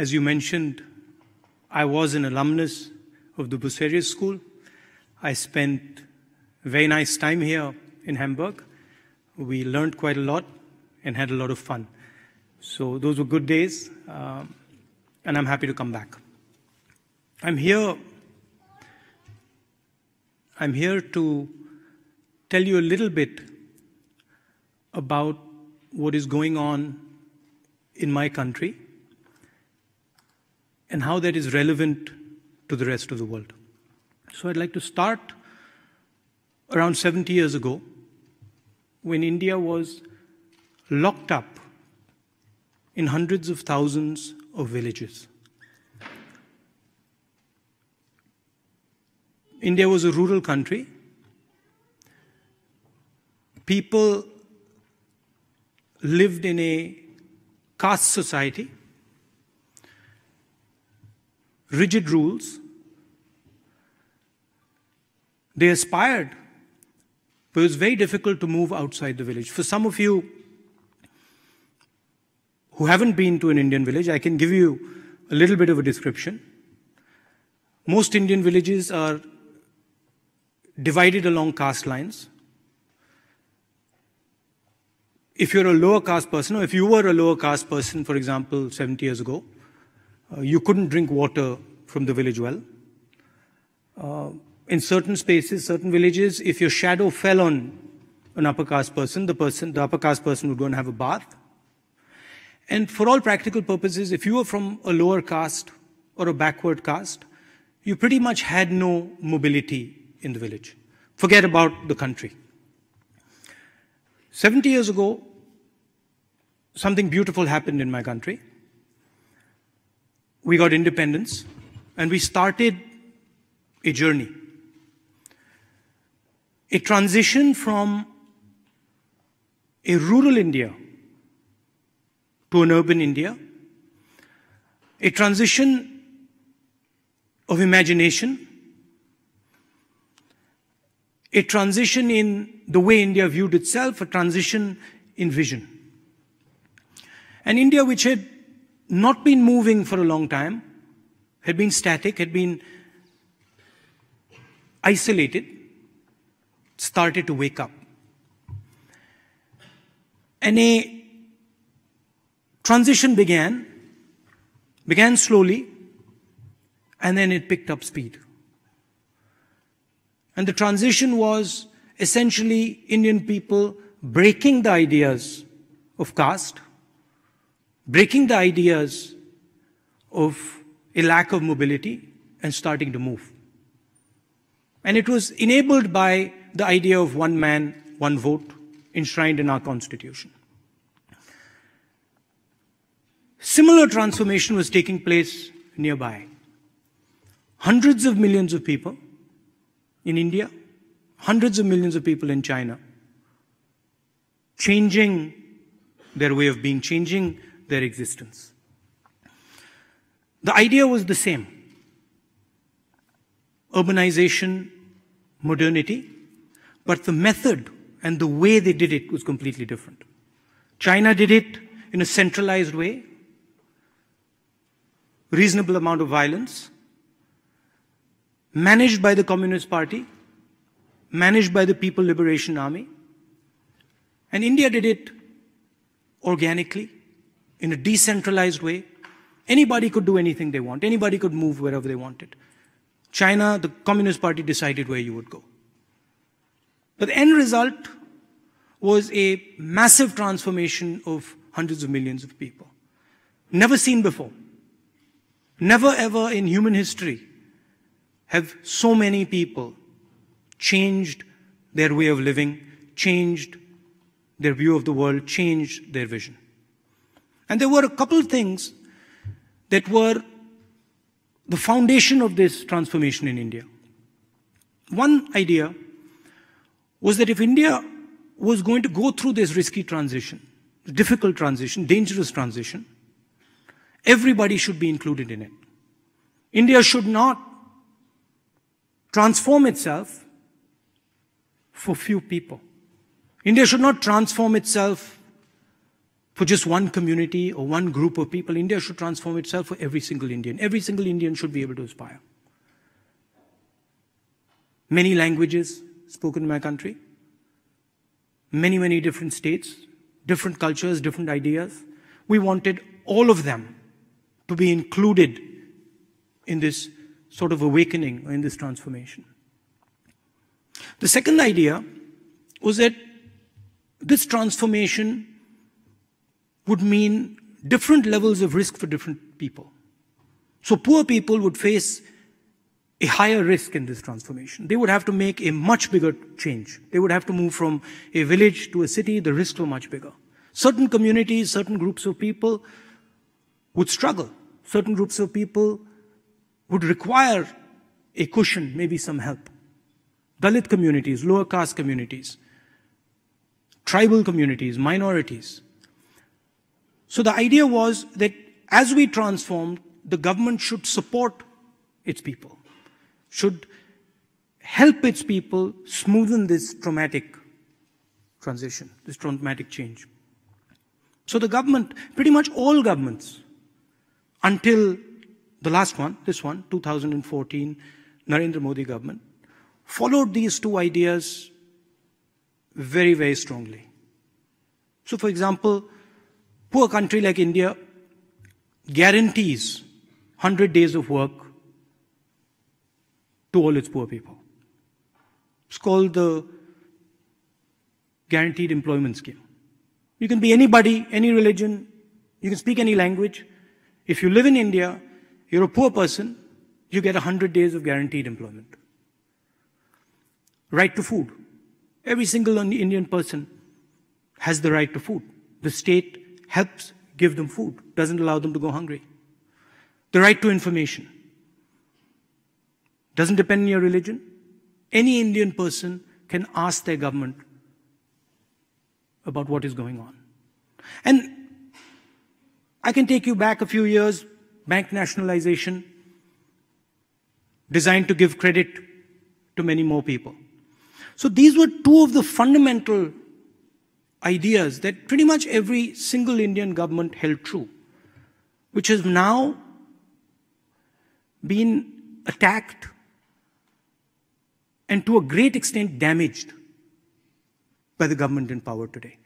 As you mentioned, I was an alumnus of the Bucerius School. I spent a very nice time here in Hamburg. We learned quite a lot and had a lot of fun. So those were good days, and I'm happy to come back. I'm here to tell you a little bit about what is going on in my country and how that is relevant to the rest of the world. So I'd like to start around 70 years ago, when India was locked up in hundreds of thousands of villages. India was a rural country. People lived in a caste society, rigid rules. They aspired, but it was very difficult to move outside the village. For some of you who haven't been to an Indian village, I can give you a little bit of a description. Most Indian villages are divided along caste lines. If you're a lower caste person, or if you were a lower caste person, for example, 70 years ago, you couldn't drink water from the village well. In certain spaces, certain villages, if your shadow fell on an upper caste person, the upper caste person would go and have a bath. And for all practical purposes, if you were from a lower caste or a backward caste, you pretty much had no mobility in the village. Forget about the country. 70 years ago, something beautiful happened in my country. We got independence, and we started a journey. A transition from a rural India to an urban India. A transition of imagination. A transition in the way India viewed itself, a transition in vision. And India, which had not been moving for a long time, had been static, had been isolated, started to wake up. And a transition began slowly, and then it picked up speed. And the transition was essentially Indian people breaking the ideas of caste, breaking the ideas of a lack of mobility, and starting to move. And it was enabled by the idea of one man, one vote, enshrined in our constitution. Similar transformation was taking place nearby. Hundreds of millions of people in India, hundreds of millions of people in China, changing their way of being, changing their existence. The idea was the same. Urbanization, modernity, but the method and the way they did it was completely different. China did it in a centralized way, reasonable amount of violence, managed by the Communist Party, managed by the People Liberation Army. And India did it organically, in a decentralized way. Anybody could do anything they want. Anybody could move wherever they wanted. China, the Communist Party decided where you would go. But the end result was a massive transformation of hundreds of millions of people. Never seen before. Never ever in human history have so many people changed their way of living, changed their view of the world, changed their vision. And there were a couple of things that were the foundation of this transformation in India. One idea was that if India was going to go through this risky transition, difficult transition, dangerous transition, everybody should be included in it. India should not transform itself for few people. India should not transform itself for just one community or one group of people. India should transform itself for every single Indian. Every single Indian should be able to aspire. Many languages spoken in my country, many different states, different cultures, different ideas. We wanted all of them to be included in this sort of awakening, or in this transformation. The second idea was that this transformation would mean different levels of risk for different people. So poor people would face a higher risk in this transformation. They would have to make a much bigger change. They would have to move from a village to a city. The risks were much bigger. Certain communities, certain groups of people would struggle. Certain groups of people would require a cushion, maybe some help. Dalit communities, lower caste communities, tribal communities, minorities. So the idea was that as we transformed, the government should support its people, should help its people smoothen this traumatic transition, this traumatic change. So the government, pretty much all governments, until the last one, this one, 2014, Narendra Modi government, followed these two ideas very strongly. So for example, poor country like India guarantees 100 days of work to all its poor people. It's called the Guaranteed Employment Scheme. You can be anybody, any religion, you can speak any language. If you live in India, you're a poor person, you get 100 days of guaranteed employment. Right to food. Every single Indian person has the right to food. The state helps give them food, doesn't allow them to go hungry. The right to information. Doesn't depend on your religion. Any Indian person can ask their government about what is going on. And I can take you back a few years, bank nationalization, designed to give credit to many more people. So these were two of the fundamental ideas that pretty much every single Indian government held true, which has now been attacked and to a great extent damaged by the government in power today.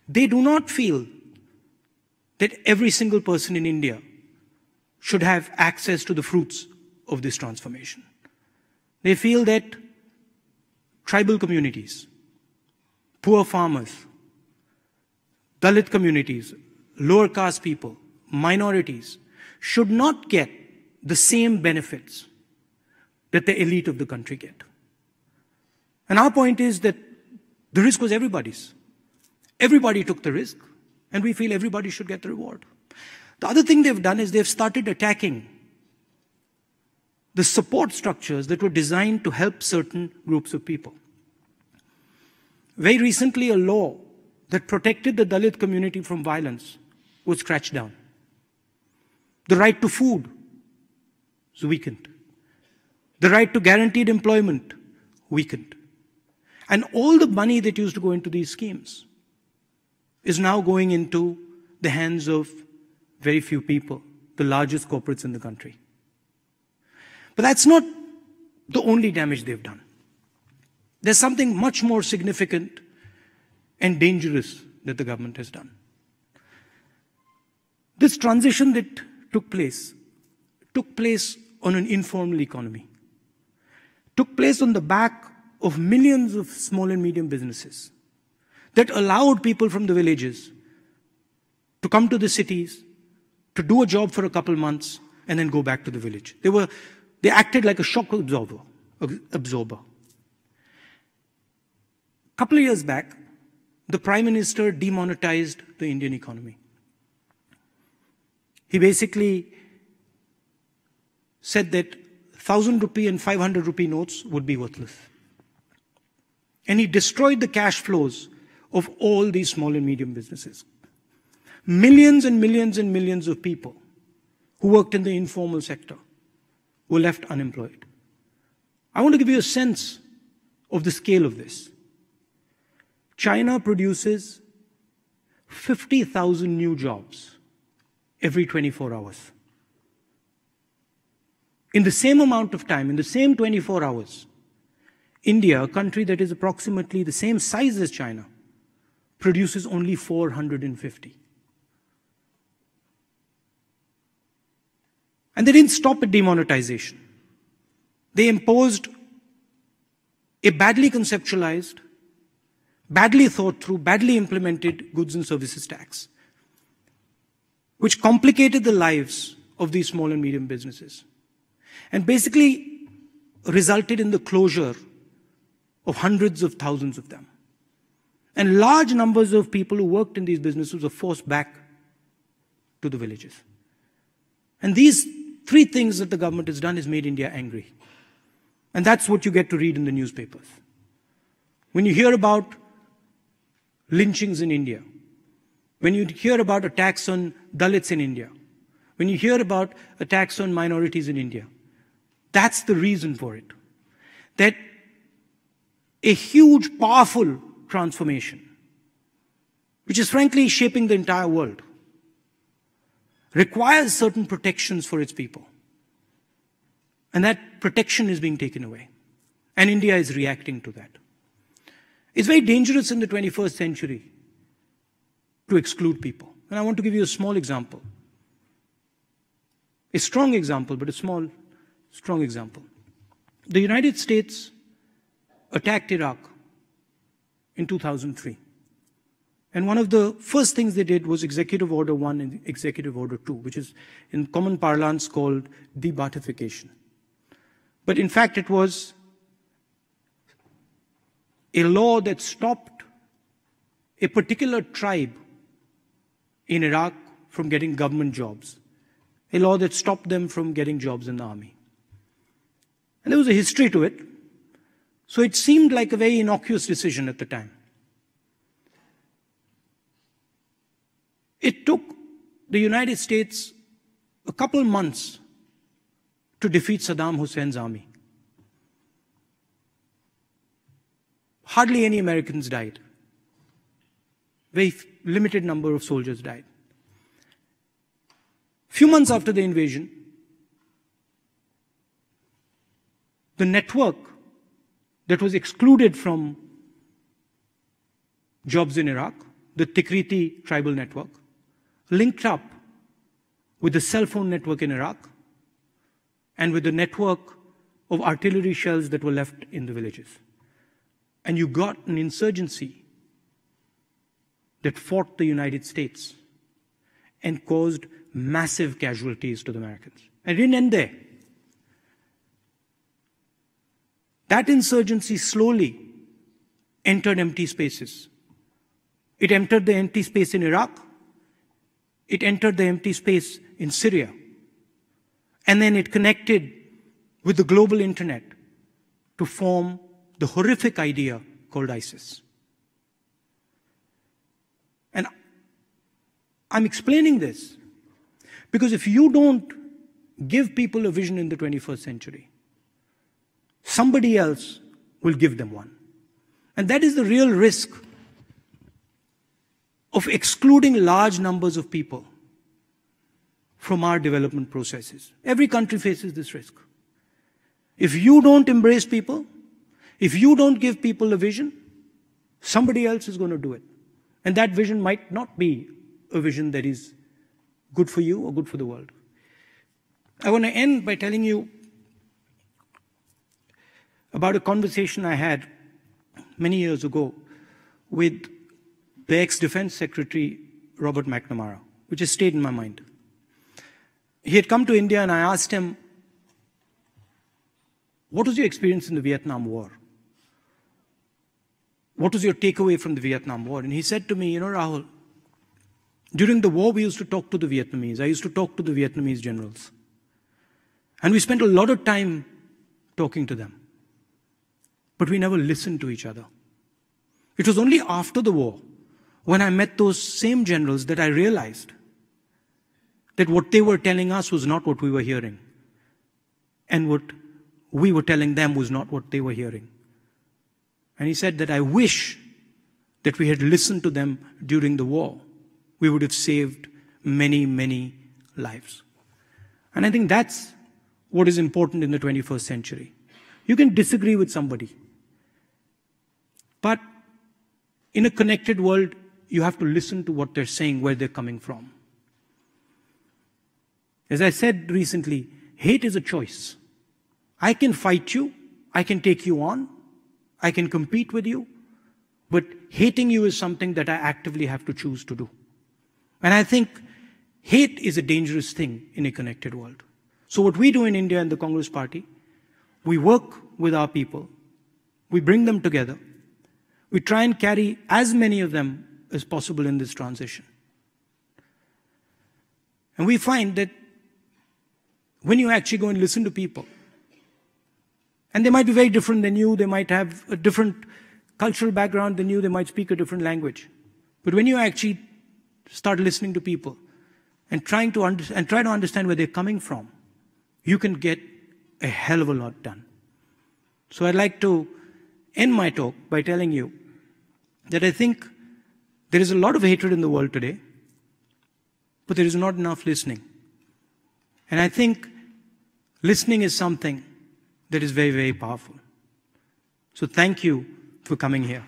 They do not feel that every single person in India should have access to the fruits of this transformation. They feel that tribal communities, poor farmers, Dalit communities, lower caste people, minorities should not get the same benefits that the elite of the country get. And our point is that the risk was everybody's. Everybody took the risk, and we feel everybody should get the reward. The other thing they've done is they've started attacking the support structures that were designed to help certain groups of people. Very recently, a law that protected the Dalit community from violence was scratched down. The right to food was weakened. The right to guaranteed employment weakened. And all the money that used to go into these schemes is now going into the hands of very few people, the largest corporates in the country. But that's not the only damage they've done. There's something much more significant and dangerous that the government has done. This transition that took place on an informal economy, took place on the back of millions of small and medium businesses that allowed people from the villages to come to the cities, to do a job for a couple months, and then go back to the village. They acted like a shock absorber. A couple of years back, the Prime Minister demonetized the Indian economy. He basically said that 1,000 rupee and 500 rupee notes would be worthless. And he destroyed the cash flows of all these small and medium businesses. Millions and millions and millions of people who worked in the informal sector were left unemployed. I want to give you a sense of the scale of this. China produces 50,000 new jobs every 24 hours. In the same amount of time, in the same 24 hours, India, a country that is approximately the same size as China, produces only 450. And they didn't stop at demonetization. They imposed a badly conceptualized, badly thought through, badly implemented goods and services tax, which complicated the lives of these small and medium businesses, and basically resulted in the closure of hundreds of thousands of them. And large numbers of people who worked in these businesses were forced back to the villages. And these three things that the government has done has made India angry. And that's what you get to read in the newspapers. When you hear about lynchings in India, when you hear about attacks on Dalits in India, when you hear about attacks on minorities in India, that's the reason for it. That a huge, powerful transformation, which is frankly shaping the entire world, requires certain protections for its people. And that protection is being taken away. And India is reacting to that. It's very dangerous in the 21st century to exclude people. And I want to give you a small example. A strong example, but a small, strong example. The United States attacked Iraq in 2003. And one of the first things they did was Executive Order 1 and Executive Order 2, which is in common parlance called de-Baathification. But in fact, it was a law that stopped a particular tribe in Iraq from getting government jobs, a law that stopped them from getting jobs in the army. And there was a history to it, so it seemed like a very innocuous decision at the time. It took the United States a couple months to defeat Saddam Hussein's army. Hardly any Americans died. Very limited number of soldiers died. Few months after the invasion, the network that was excluded from jobs in Iraq, the Tikriti tribal network, linked up with the cell phone network in Iraq and with the network of artillery shells that were left in the villages. And you got an insurgency that fought the United States and caused massive casualties to the Americans. And it didn't end there. That insurgency slowly entered empty spaces. It entered the empty space in Iraq. It entered the empty space in Syria. And then it connected with the global internet to form the horrific idea called ISIS. And I'm explaining this because if you don't give people a vision in the 21st century, somebody else will give them one. And that is the real risk of excluding large numbers of people from our development processes. Every country faces this risk. If you don't embrace people, if you don't give people a vision, somebody else is going to do it. And that vision might not be a vision that is good for you or good for the world. I want to end by telling you about a conversation I had many years ago with the ex-Defense Secretary, Robert McNamara, which has stayed in my mind. He had come to India and I asked him, what was your experience in the Vietnam War? What was your takeaway from the Vietnam War? And he said to me, you know, Rahul, during the war we used to talk to the Vietnamese. I used to talk to the Vietnamese generals. And we spent a lot of time talking to them. But we never listened to each other. It was only after the war, when I met those same generals, that I realized that what they were telling us was not what we were hearing. And what we were telling them was not what they were hearing. And he said that I wish that we had listened to them during the war, we would have saved many, many lives. And I think that's what is important in the 21st century. You can disagree with somebody, but in a connected world, you have to listen to what they're saying, where they're coming from. As I said recently, hate is a choice. I can fight you, I can take you on, I can compete with you, but hating you is something that I actively have to choose to do. And I think hate is a dangerous thing in a connected world. So what we do in India in the Congress Party, we work with our people, we bring them together, we try and carry as many of them as possible in this transition. And we find that when you actually go and listen to people, and they might be very different than you, they might have a different cultural background than you, they might speak a different language. But when you actually start listening to people and try to understand where they're coming from, you can get a hell of a lot done. So I'd like to end my talk by telling you that I think there is a lot of hatred in the world today, but there is not enough listening. And I think listening is something that is very, very powerful. So thank you for coming here.